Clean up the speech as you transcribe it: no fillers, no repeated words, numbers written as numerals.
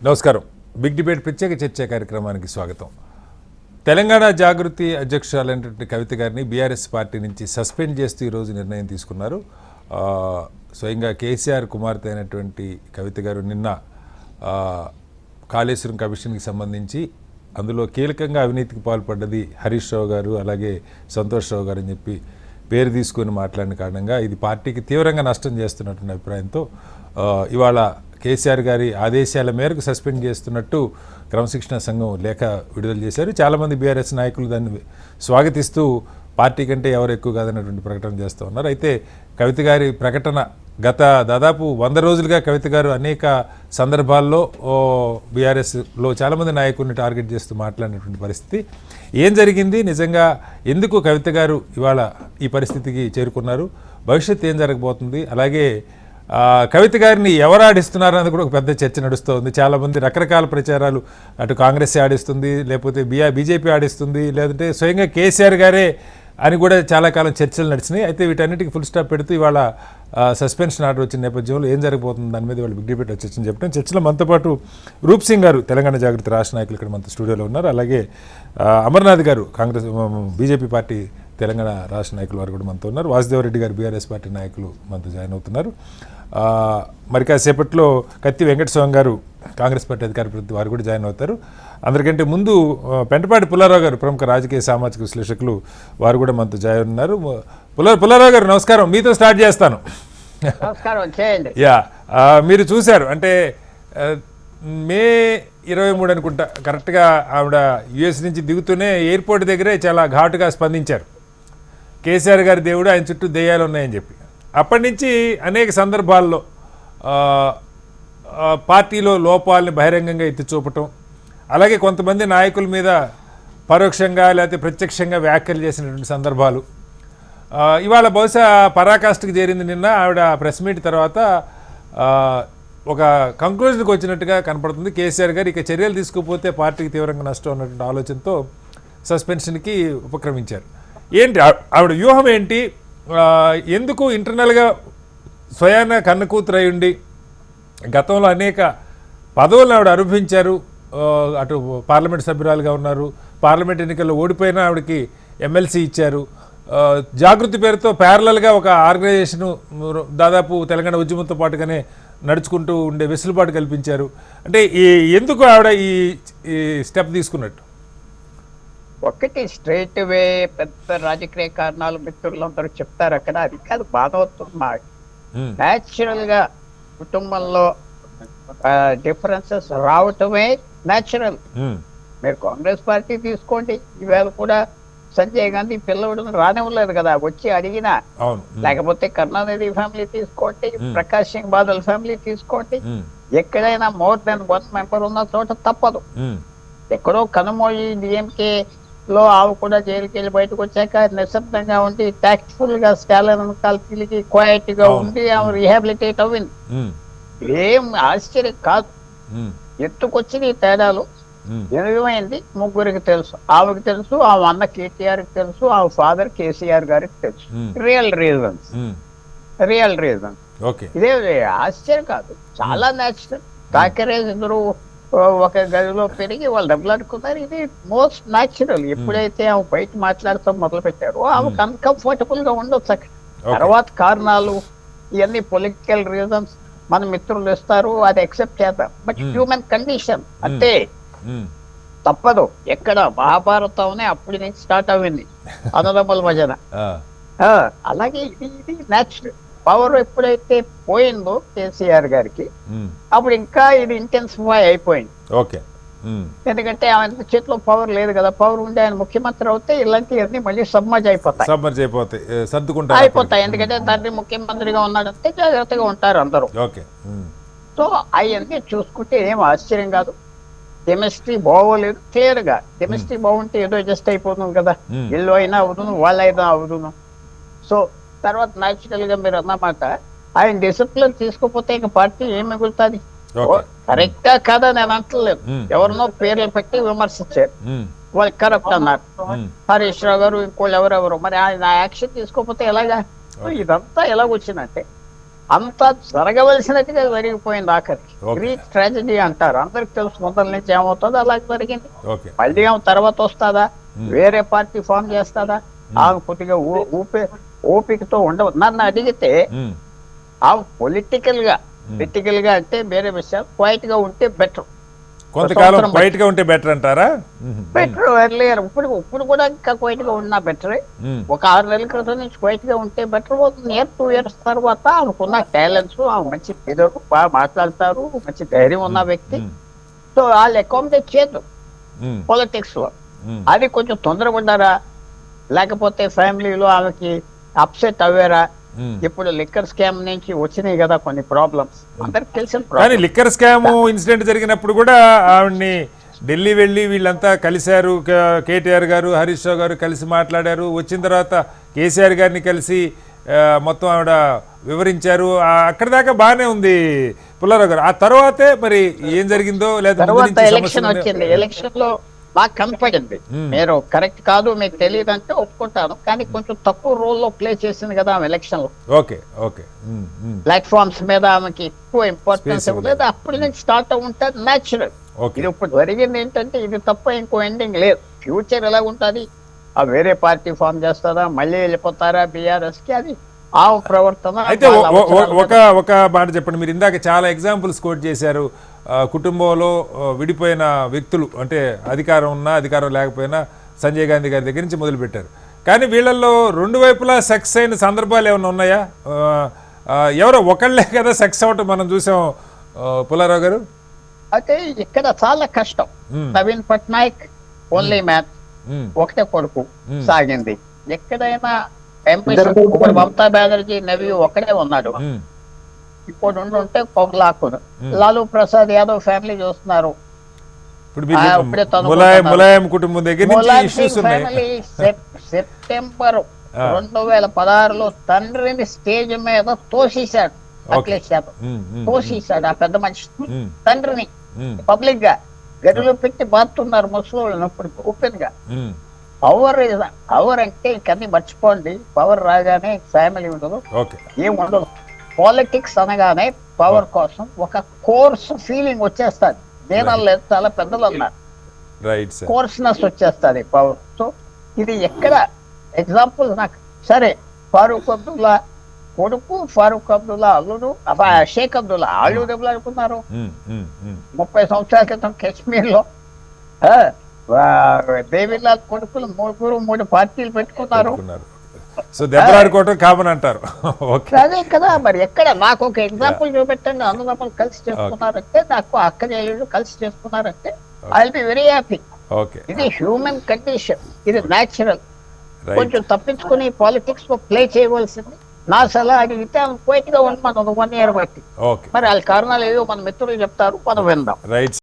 నమస్కారం. Big debate ప్రత్యేక చర్చా కార్యక్రమానికి స్వాగతం. తెలంగాణ జాగృతి అధ్యక్షురాలైనటువంటి కవిత గారిని బీఆర్ఎస్ పార్టీ నుంచి సస్పెండ్ చేస్తూ ఈరోజు నిర్ణయం తీసుకున్నారు. స్వయంగా కేసీఆర్ కుమార్తె అయినటువంటి కవిత గారు నిన్న కాళేశ్వరం కమిషన్కి సంబంధించి అందులో కీలకంగా అవినీతికి పాల్పడ్డది హరీష్ రావు గారు అలాగే సంతోష్ రావు గారు అని చెప్పి పేరు తీసుకొని మాట్లాడిన కారణంగా ఇది పార్టీకి తీవ్రంగా నష్టం చేస్తున్నటువంటి అభిప్రాయంతో ఇవాళ కేసీఆర్ గారి ఆదేశాల మేరకు సస్పెండ్ చేస్తున్నట్టు క్రమశిక్షణ సంఘం లేఖ విడుదల చేశారు. చాలామంది బీఆర్ఎస్ నాయకులు దాన్ని స్వాగతిస్తూ పార్టీ కంటే ఎవరు ఎక్కువ కాదన్నటువంటి ప్రకటన చేస్తూ ఉన్నారు. అయితే కవిత గారి ప్రకటన గత దాదాపు 100 రోజులుగా కవిత గారు అనేక సందర్భాల్లో బీఆర్ఎస్లో చాలామంది నాయకుల్ని టార్గెట్ చేస్తూ మాట్లాడినటువంటి పరిస్థితి. ఏం జరిగింది, నిజంగా ఎందుకు కవిత గారు ఇవాళ ఈ పరిస్థితికి చేరుకున్నారు, భవిష్యత్తు ఏం జరగబోతుంది, అలాగే కవిత గారిని ఎవరు ఆడిస్తున్నారన్నది కూడా ఒక పెద్ద చర్చ నడుస్తూ ఉంది. చాలామంది రకరకాల ప్రచారాలు, అటు కాంగ్రెస్ ఆడిస్తుంది, లేకపోతే బీజేపీ ఆడిస్తుంది, లేదంటే స్వయంగా కేసీఆర్ గారే అని కూడా చాలా కాలం చర్చలు నడిచినాయి. అయితే వీటన్నిటికీ ఫుల్ స్టాప్ పెడుతూ ఇవాళ సస్పెన్షన్ ఆర్డర్ వచ్చిన నేపథ్యంలో ఏం జరగబోతుంది దాని మీద వాళ్ళు బిగ్ డిబేట్ చర్చని చెప్పడం. చర్చలో మనతో పాటు రూప్ సింగ్ గారు తెలంగాణ జాగృతి రాష్ట్ర నాయకులు ఇక్కడ మనతో స్టూడియోలో ఉన్నారు. అలాగే అమర్నాథ్ గారు కాంగ్రెస్ బీజేపీ పార్టీ తెలంగాణ రాష్ట్ర నాయకులు వారు కూడా మనతో ఉన్నారు. వాసుదేవరెడ్డి గారు బీఆర్ఎస్ పార్టీ నాయకులు మనతో జాయిన్ అవుతున్నారు. మరి కాసేపట్లో కత్తి వెంకటస్వామి గారు కాంగ్రెస్ పార్టీ అధికార ప్రతినిధి వారు కూడా జాయిన్ అవుతారు. అందరికంటే ముందు పెంటపాటి పుల్లారావు గారు ప్రముఖ రాజకీయ సామాజిక విశ్లేషకులు వారు కూడా మనతో జాయిన్ ఉన్నారు. పుల్లారావు గారు నమస్కారం, మీతో స్టార్ట్ చేస్తాను. యా, మీరు చూశారు అంటే మే 23 అనుకుంటా కరెక్ట్గా ఆవిడ యుఎస్ నుంచి దిగుతూనే ఎయిర్పోర్ట్ దగ్గరే చాలా ఘాటుగా స్పందించారు. కేసీఆర్ గారి దేవుడు ఆయన చుట్టూ దెయ్యాలు ఉన్నాయని చెప్పి అప్పటి నుంచి అనేక సందర్భాల్లో పార్టీలో లోపాలని బహిరంగంగా ఎత్తి చూపటం, అలాగే కొంతమంది నాయకుల మీద పరోక్షంగా లేకపోతే ప్రత్యక్షంగా వ్యాఖ్యలు చేసినటువంటి సందర్భాలు ఇవాళ బహుశా పరాకాష్ఠకి చేరింది. నిన్న ఆవిడ ప్రెస్ మీట్ తర్వాత ఒక కంక్లూజన్కి వచ్చినట్టుగా కనపడుతుంది. కేసీఆర్ గారు ఇక చర్యలు తీసుకుపోతే పార్టీకి తీవ్రంగా నష్టం ఉన్నటువంటి ఆలోచనతో సస్పెన్షన్కి ఉపక్రమించారు. ఏంటి ఆవిడ వ్యూహం ఏంటి, ఎందుకు ఇంటర్నల్గా స్వయాన కన్నకూతురై ఉండి గతంలో అనేక పదవులను ఆవిడ అనుభవించారు, అటు పార్లమెంట్ సభ్యురాలుగా ఉన్నారు, పార్లమెంట్ ఎన్నికల్లో ఓడిపోయినా ఆవిడకి ఎమ్మెల్సీ ఇచ్చారు, జాగృతి పేరుతో ప్యారలల్గా ఒక ఆర్గనైజేషను దాదాపు తెలంగాణ ఉద్యమంతో పాటుగానే నడుచుకుంటూ ఉండే వెసులుబాటు కల్పించారు. అంటే ఎందుకు ఆవిడ ఈ స్టెప్ తీసుకున్నట్టు? ఒకటి స్ట్రైట్ వే పెద్ద రాజకీయ కారణాలు మిత్రులందరూ చెప్తారు అక్కడ, అది కాదు బాధ అవుతుంది. న్యాచురల్ గా కుటుంబంలో డిఫరెన్సెస్ రావటమే న్యాచురల్. మీరు కాంగ్రెస్ పార్టీ తీసుకోండి, ఈవేళ కూడా సంజయ్ గాంధీ పిల్లవాడు రానివ్వలేదు కదా, వచ్చి అడిగినా. లేకపోతే కరుణానిధి ఫ్యామిలీ తీసుకోండి, ప్రకాష్ సింగ్ బాదల్ ఫ్యామిలీ తీసుకోండి, ఎక్కడైనా మోర్ దెన్ 1 మెంబర్ ఉన్న చోట తప్పదు. ఎక్కడో కనుమోయి డిఎంకే లో ఆవు కూడా జైలుకి వెళ్ళి బయటకు వచ్చాక నిశ్శబ్దంగా ఉండి టాక్ట్ఫుల్ గా స్టాలిన్ కలిపి క్వైట్ గా ఉండి ఆమె రీహాబిలిటేట్ అవ్వింది. ఏం ఆశ్చర్యం కాదు. ఎత్తుకొచ్చింది ఈ తేడాలు ఏమైంది ముగ్గురికి తెలుసు. ఆమెకు తెలుసు, ఆమె అన్న కేటీఆర్ కి తెలుసు, ఆమె ఫాదర్ కేసీఆర్ గారికి తెలుసు. Real reasons. ఇదే ఆశ్చర్యం కాదు, చాలా న్యాచురల్. తాకరేజ్ ఇద్దరు ఒక గదిలో పెరిగి వాళ్ళు దెబ్బలాడుకున్నారు. ఇది మోస్ట్ న్యాచురల్. ఎప్పుడైతే ఆమె బయట మాట్లాడతాం మొదలు పెట్టారో ఆమెకు అన్కంఫర్టబుల్ గా ఉండొచ్చు అక్కడ. తర్వాత కారణాలు ఇవన్నీ పొలిటికల్ రీజన్స్ మన మిత్రులు ఇస్తారు, అది అక్సెప్ట్ చేద్దాం. బట్ హ్యూమన్ కండిషన్ అంటే తప్పదు. ఎక్కడ మహాభారతం అప్పటి నుంచి స్టార్ట్ అయింది అన్నదమ్ముల భజన. అలాగే ఇది న్యాచురల్. పవర్ ఎప్పుడైతే పోయిందో కేసీఆర్ గారికి అప్పుడు ఇంకా ఇది ఇంటెన్సిఫై అయిపోయింది. ఎందుకంటే ఆయన చేతిలో పవర్ లేదు కదా. పవర్ ఉంటే ఆయన ముఖ్యమంత్రి అవుతే ఇలాంటివన్నీ మళ్ళీ సబ్మర్జ్ అయిపోతాయి. ఎందుకంటే తండ్రి ముఖ్యమంత్రిగా ఉన్నాడంటే జాగ్రత్తగా ఉంటారు అందరూ. సో అవన్నీ చూసుకుంటే ఏం ఆశ్చర్యం కాదు. కెమిస్ట్రీ బాగోలేదు, క్లియర్ గా. కెమిస్ట్రీ బాగుంటే ఏదో అడ్జస్ట్ అయిపోతుంది కదా, ఇల్లు అయినా అవుతును, వాళ్ళైనా అవుతును. సో తర్వాత న్యాచురల్ గా మీరు అన్నమాట ఆయన డిసిప్లిన్ తీసుకోపోతే ఇక పార్టీ ఏం మిగులుతుంది? కరెక్ట్ గా కాదా నేను అంటలేదు. ఎవరినో పేర్లు పెట్టి విమర్శించారు, వాళ్ళు కరప్ట్ అన్నారు. హరీష్ రావు గారు ఇంకోళ్ళు ఎవరెవరు. మరి ఆయన యాక్షన్ తీసుకోపోతే ఎలాగా? ఇదంతా ఎలాగొచ్చిందంటే అంతా జరగవలసినట్టుగా జరిగిపోయింది ఆఖరికి. Okay. గ్రీక్ ట్రాజడీ అంటారు, అందరికి తెలుసు మొదల నుంచి ఏమవుతుందో అలాగే జరిగింది. ఓకే మళ్ళీ ఆమె తర్వాత వస్తుందా, వేరే పార్టీ ఫామ్ చేస్తుందా, ఆమె కొద్దిగా ఓపికతో ఉండవు. నన్ను అడిగితే ఆమె పొలిటికల్ గా అంటే వేరే విషయాలు క్వైట్ గా ఉంటే బెటర్. కొంతకాలం బయట గా ఉంటే బెటర్ అంటారా? Better earlier. ఇప్పుడు కూడా ఇంకా క్వైట్ గా ఉన్నా బెటరే. ఒక 6 నెలల క్రితం నుంచి క్వైట్ గా ఉంటే బెటర్. 1 year 2 years తర్వాత ఆమెకున్న టాలెంట్స్, ఆమె మంచి పిల్లలు బాగా మాట్లాడతారు, మంచి ధైర్యం ఉన్న వ్యక్తి. సో వాళ్ళు అకామిడేట్ చేయదు పాలిటిక్స్ లో. అది కొంచెం తొందరపడ్డారా, లేకపోతే ఫ్యామిలీలో ఆమెకి అప్సెట్ అవ్వారా? ఇప్పుడు లిక్కర్ స్కామ్ నుంచి వచ్చినాయి కదా కొన్ని ప్రాబ్లమ్స్, అందరికి తెలిసిన కానీ ప్రాబ్లమ్. లిక్కర్ స్కామ్ ఇన్సిడెంట్ జరిగినప్పుడు కూడా ఆవిడ్ని ఢిల్లీ వెళ్ళి వీళ్ళంతా కలిశారు. కేటీఆర్ గారు, హరీష్ రావు గారు కలిసి మాట్లాడారు. వచ్చిన తర్వాత కేసీఆర్ గారిని కలిసి మొత్తం ఆవిడ వివరించారు. అక్కడి దాకా బాగానే ఉంది పుల్లారావు గారు. ఆ తర్వాతే మరి ఏం జరిగిందో లేదా తర్వాత ఎలక్షన్ వచ్చింది. ఎలక్షన్ లో బాగా కనపడింది. మీరు కరెక్ట్ కాదు, మీకు తెలియదు అంటే ఒప్పుకుంటాను, కానీ కొంచెం తక్కువ రోల్ లో ప్లే చేసింది కదా ఆమె ఎలక్షన్ లో. ఓకే ఓకే ప్లాట్ఫామ్స్ మీద ఆమెకి ఎక్కువ ఇంపార్టెన్స్ ఇవ్వలేదు. అప్పటి నుంచి స్టార్ట్ ఉంటుంది న్యాచురల్. ఇది ఇప్పుడు జరిగింది ఏంటంటే ఇది తప్ప ఇంకో ఎండింగ్ లేదు. ఫ్యూచర్ ఎలా ఉంటుంది, ఆ వేరే పార్టీ ఫామ్ చేస్తారా, మళ్ళీ వెళ్ళిపోతారా బీఆర్ఎస్ కి, అది ఆ ప్రవర్తన. అయితే ఒక మాట చెప్పండి. మీరు ఇందాక చాలా ఎగ్జాంపుల్స్ కోట్ చేశారు. కుటుంబంలో విడిపోయిన వ్యక్తులు, అంటే అధికారం ఉన్నా అధికారం లేకపోయినా సంజయ్ గాంధీ గారి దగ్గర నుంచి మొదలుపెట్టారు. కానీ వీళ్ళల్లో 2 వైపులా సెక్స్ అయిన సందర్భాలు ఏమైనా ఉన్నాయా? ఎవరో ఒకళ్ళే కదా సెక్స్ అవటం మనం చూసాం పుల్లారావు గారు. అయితే ఇక్కడ చాలా కష్టం. నవీన్ పట్నాయక్ ఓన్లీ మ్యాన్, ఒకటే కొడుకు సాగింది. ఎక్కడైనా ఎంపీ ఇప్పుడు మమతా బెనర్జీ నవీ ఒక్కడే ఉన్నాడు. ఇప్పుడు ఉంటే లాక్కును లాలూ ప్రసాద్ యాదవ్ ఫ్యామిలీ చూస్తున్నారు. ములాయం కుటుంబం దగ్గర ఫ్యామిలీ సెప్టెంబర్ 2016లో తండ్రిని స్టేజ్ మీద తోసేశాడు. అఖిలేష్ యాదవ్ తోసేశాడు ఆ పెద్ద మనిషి తండ్రిని పబ్లిక్ గా. గదిలో పెట్టి బాతున్నారు ముసలి అప్పుడు ఓపెన్ గా. పవర్ అంటే ఇంకన్నీ మర్చిపోండి. పవర్ రాగానే ఫ్యామిలీ ఉండదు, ఏముండదు. పాలిటిక్స్ అనగానే పవర్ కోసం ఒక కోర్స్ ఫీలింగ్ వచ్చేస్తుంది. లేదు చాలా పెద్దలు అన్నారు, కోర్స్నెస్ వచ్చేస్తుంది పవర్. సో ఇది ఎక్కడ ఎగ్జాంపుల్ నాకు సరే, ఫారూక్ అబ్దుల్లా కొడుకు, ఫారూక్ అబ్దుల్లా అల్లుడు, షేక్ అబ్దుల్లా వాళ్ళు డబ్బులు అనుకున్నారు 30 సంవత్సరాల క్రితం కాశ్మీర్ లో. దేవిలాల్ కొడుకులు 3 పార్టీలు పెట్టుకున్నారు. సో దెబ్బలాడుకోవటం కామన్ అంటారు. అదే కదా. మరి ఎక్కడ నాకు ఒక ఎగ్జాంపుల్ చూపెట్టండి. అన్నదమ్ములు కలిసి చేసుకున్నారంటే, నాకు అక్క చెల్లెళ్ళు కలిసి చేసుకున్నారంటే I will be very happy. ఇది హ్యూమన్ కండిషన్, ఇది న్యాచురల్. కొంచెం తప్పించుకుని పాలిటిక్స్ లో ప్లే చేయవలసింది. నా సలహా అడిగితే క్వైట్ గా ఉండమని 1 year బట్టి. మరి వాళ్ళ కారణాలు ఏవో మన మిత్రులు చెప్తారు, మనం విందాం.